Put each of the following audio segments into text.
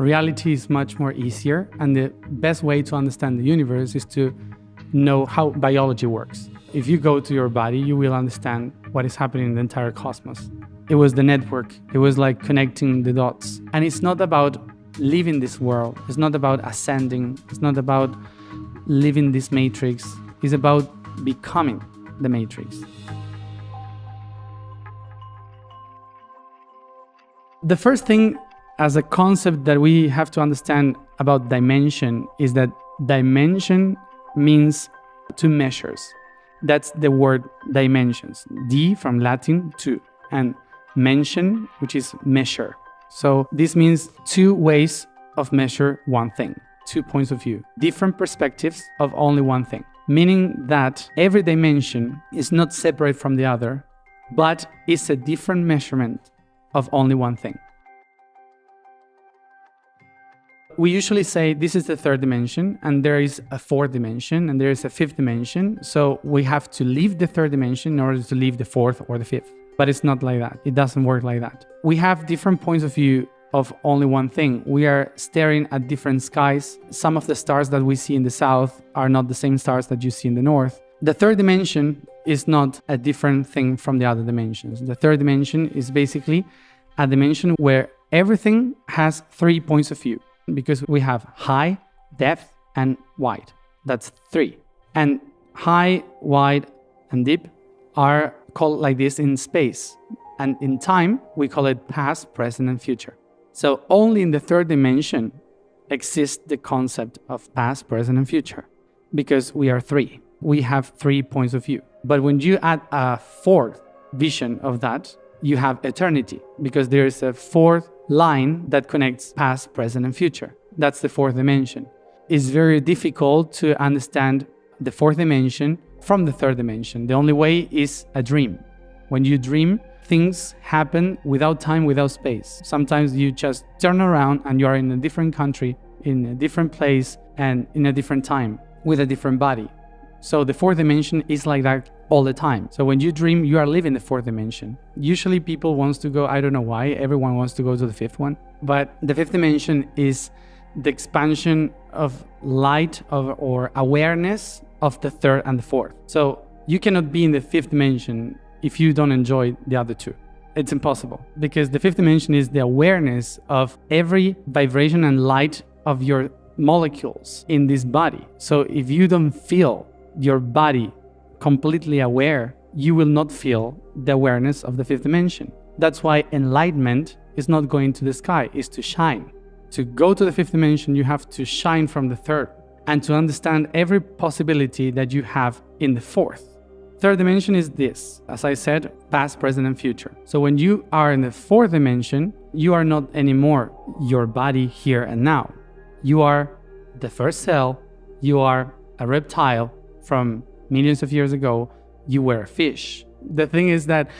reality is much more easier, and the best way to understand the universe is to know how biology works. If you go to your body, you will understand what is happening in the entire cosmos. It was the network. It was like connecting the dots. And it's not about living this world. It's not about ascending. It's not about living this matrix. It's about becoming the matrix. The first thing as a concept that we have to understand about dimension is that dimension means two measures. That's the word dimensions. D from Latin, two, and mention, which is measure. So this means two ways of measure one thing, 2 points of view, different perspectives of only one thing, meaning that every dimension is not separate from the other, but it's a different measurement of only one thing. We usually say this is the third dimension, and there is a fourth dimension, and there is a fifth dimension. So we have to leave the third dimension in order to leave the fourth or the fifth. But it's not like that. It doesn't work like that. We have different points of view of only one thing. We are staring at different skies. Some of the stars that we see in the south are not the same stars that you see in the north. The third dimension is not a different thing from the other dimensions. The third dimension is basically a dimension where everything has 3 points of view, because we have high, depth, and wide. That's 3. And high, wide, and deep are called like this in space. And in time, we call it past, present, and future. So only in the third dimension exists the concept of past, present, and future, because we are 3. We have 3 points of view. But when you add a fourth vision of that, you have eternity, because there is a fourth line that connects past, present, and future. That's the fourth dimension. It's very difficult to understand the fourth dimension from the third dimension. The only way is a dream. When you dream, things happen without time, without space. Sometimes you just turn around and you are in a different country, in a different place, and in a different time, with a different body. So the fourth dimension is like that all the time. So when you dream, you are living the fourth dimension. Usually people wants to go, I don't know why, everyone wants to go to the fifth one. But the fifth dimension is the expansion of light or awareness of the third and the fourth. So you cannot be in the fifth dimension if you don't enjoy the other two. It's impossible, because the fifth dimension is the awareness of every vibration and light of your molecules in this body. So if you don't feel your body completely aware, you will not feel the awareness of the fifth dimension. That's why enlightenment is not going to the sky, is to shine. To go to the fifth dimension, you have to shine from the third and to understand every possibility that you have in the fourth. Third dimension is this, as I said, past, present, and future. So when you are in the fourth dimension, you are not anymore your body here and now. You are the first cell, you are a reptile from millions of years ago, you were a fish. The thing is that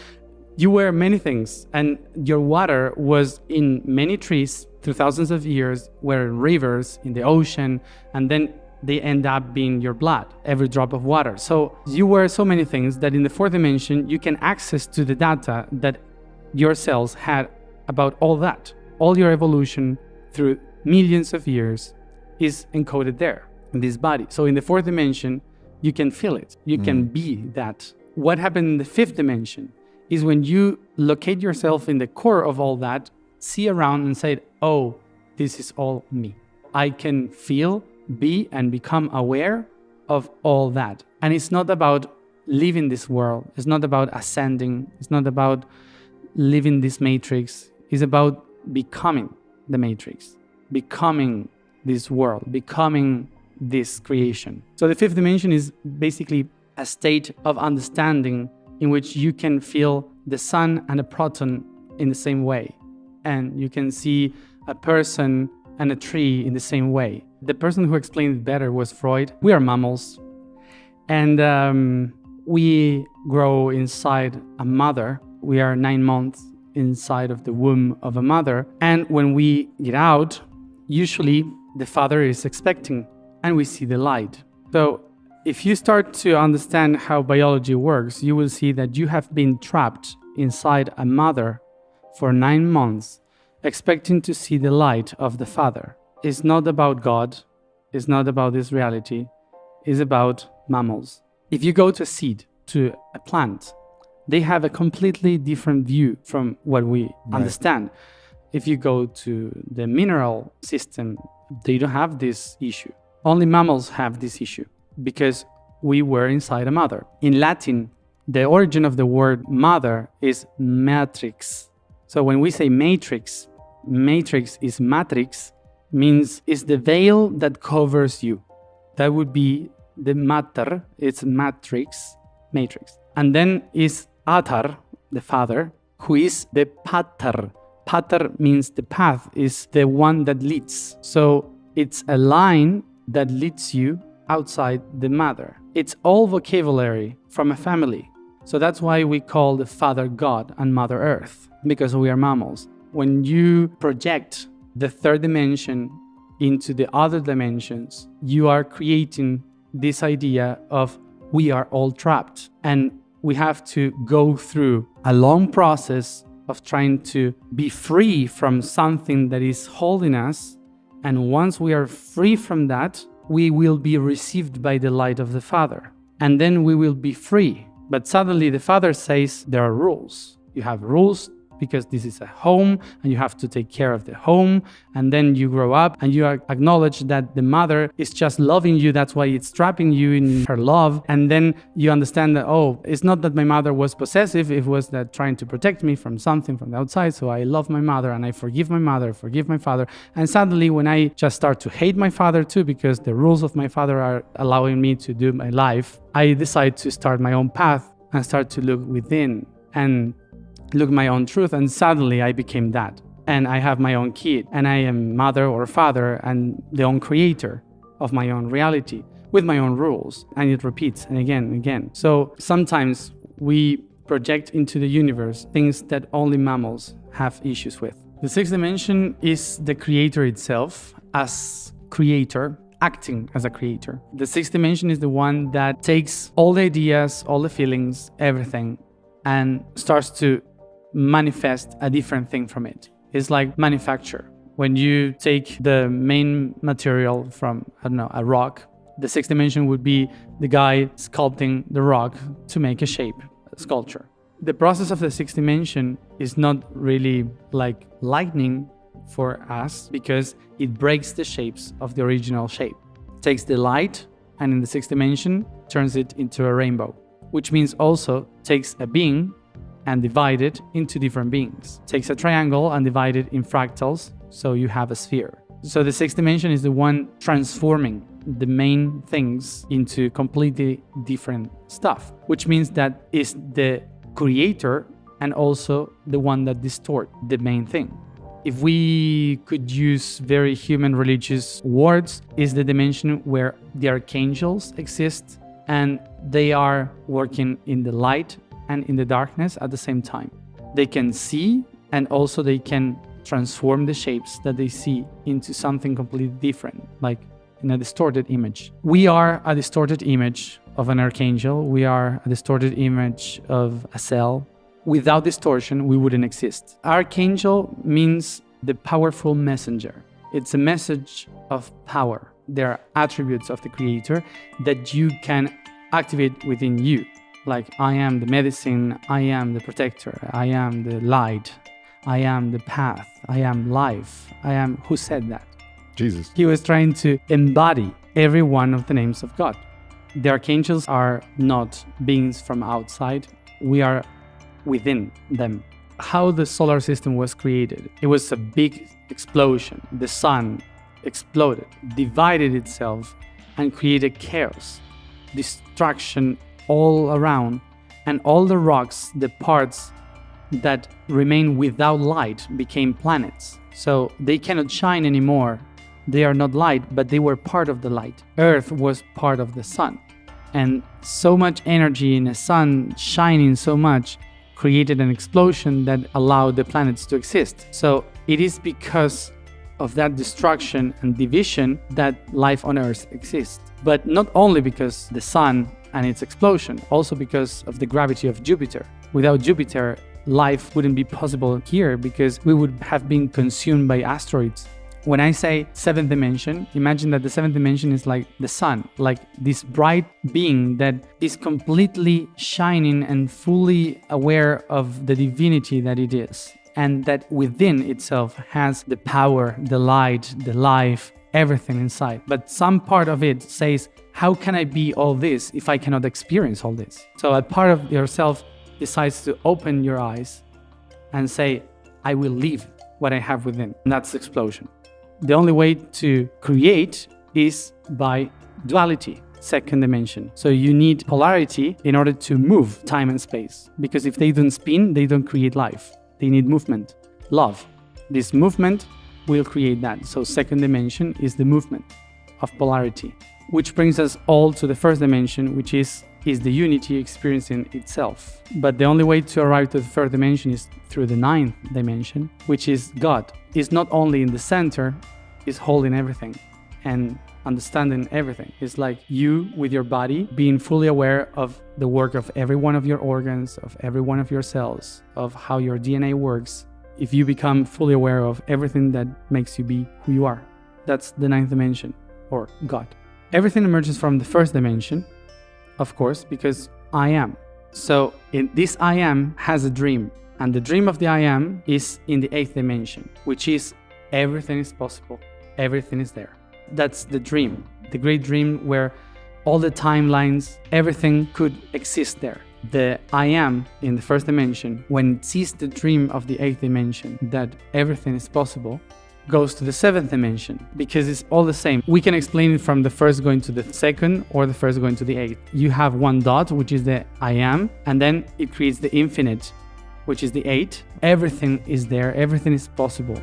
you were many things, and your water was in many trees through thousands of years, were in rivers, in the ocean, and then they end up being your blood, every drop of water. So you were so many things that in the fourth dimension, you can access to the data that your cells had about all that. All your evolution through millions of years is encoded there in this body. So in the fourth dimension, you can feel it. You can be that. What happened in the fifth dimension is when you locate yourself in the core of all that, see around and say, oh, this is all me. I can feel, be, and become aware of all that. And it's not about living this world. It's not about ascending. It's not about living this matrix. It's about becoming the matrix, becoming this world, becoming this creation. So the fifth dimension is basically a state of understanding in which you can feel the sun and a proton in the same way. And you can see a person and a tree in the same way. The person who explained it better was Freud. We are mammals. And we grow inside a mother. We are 9 months inside of the womb of a mother. And when we get out, usually the father is expecting, and we see the light. So if you start to understand how biology works, you will see that you have been trapped inside a mother for 9 months, expecting to see the light of the Father. It's not about God, it's not about this reality, it's about mammals. If you go to a seed, to a plant, they have a completely different view from what we understand. If you go to the mineral system, they don't have this issue. Only mammals have this issue because we were inside a mother. In Latin, the origin of the word mother is matrix. So when we say matrix, matrix is matrix, means it's the veil that covers you. That would be the mater, it's matrix. And then is Atar, the father, who is the pater. Pater means the path, is the one that leads. So it's a line that leads you outside the mother. It's all vocabulary from a family. So that's why we call the Father God and Mother Earth, because we are mammals. When you project the third dimension into the other dimensions, you are creating this idea of we are all trapped. And we have to go through a long process of trying to be free from something that is holding us. And once we are free from that, we will be received by the light of the Father. And then we will be free. But suddenly the Father says there are rules. You have rules because this is a home and you have to take care of the home. And then you grow up and you acknowledge that the mother is just loving you. That's why it's trapping you in her love. And then you understand that, oh, it's not that my mother was possessive. It was that trying to protect me from something from the outside. So I love my mother and I forgive my mother, forgive my father. And suddenly when I just start to hate my father too, because the rules of my father are allowing me to do my life, I decide to start my own path and start to look within and look my own truth, and suddenly I became that. And I have my own kid, and I am mother or father and the own creator of my own reality with my own rules. And it repeats and again and again. So sometimes we project into the universe things that only mammals have issues with. The sixth dimension is the creator itself as creator, acting as a creator. The sixth dimension is the one that takes all the ideas, all the feelings, everything, and starts to manifest a different thing from it. It's like manufacture. When you take the main material from, a rock, the sixth dimension would be the guy sculpting the rock to make a shape, a sculpture. The process of the sixth dimension is not really like lightning for us because it breaks the shapes of the original shape. It takes the light and in the sixth dimension turns it into a rainbow, which means also takes a being and divide it into different beings. Takes a triangle and divide it in fractals, so you have a sphere. So the sixth dimension is the one transforming the main things into completely different stuff, which means that is the creator and also the one that distorts the main thing. If we could use very human religious words, is the dimension where the archangels exist and they are working in the light and in the darkness at the same time. They can see and also they can transform the shapes that they see into something completely different, like in a distorted image. We are a distorted image of an archangel. We are a distorted image of a cell. Without distortion, we wouldn't exist. Archangel means the powerful messenger. It's a message of power. There are attributes of the creator that you can activate within you. Like, I am the medicine, I am the protector, I am the light, I am the path, I am life, I am... Who said that? Jesus. He was trying to embody every one of the names of God. The archangels are not beings from outside. We are within them. How the solar system was created. It was a big explosion. The sun exploded, divided itself, and created chaos, destruction all around, and all the rocks, the parts that remain without light, became planets. So they cannot shine anymore. They are not light, but they were part of the light. Earth was part of the sun. And so much energy in the sun shining so much created an explosion that allowed the planets to exist. So it is because of that destruction and division that life on Earth exists. But not only because the sun and its explosion, also because of the gravity of Jupiter. Without Jupiter, life wouldn't be possible here because we would have been consumed by asteroids. When I say seventh dimension, imagine that the seventh dimension is like the sun, like this bright being that is completely shining and fully aware of the divinity that it is, and that within itself has the power, the light, the life, everything inside. But some part of it says, how can I be all this if I cannot experience all this? So a part of yourself decides to open your eyes and say, I will leave what I have within. And that's the explosion. The only way to create is by duality, second dimension. So you need polarity in order to move time and space. Because if they don't spin, they don't create life. They need movement, love. This movement will create that. So second dimension is the movement of polarity, which brings us all to the first dimension, which is the unity experiencing itself. But the only way to arrive to the third dimension is through the ninth dimension, which is God. It's not only in the center, it's holding everything and understanding everything. It's like you with your body being fully aware of the work of every one of your organs, of every one of your cells, of how your DNA works. If you become fully aware of everything that makes you be who you are, that's the ninth dimension, or God. Everything emerges from the first dimension, of course, because I am. So this I am has a dream, and the dream of the I am is in the eighth dimension, which is everything is possible, everything is there. That's the dream, the great dream where all the timelines, everything could exist there. The I am in the first dimension, when it sees the dream of the eighth dimension, that everything is possible, goes to the seventh dimension, because it's all the same. We can explain it from the first going to the second or the first going to the eighth. You have one dot, which is the I am, and then it creates the infinite, which is the eight. Everything is there, everything is possible.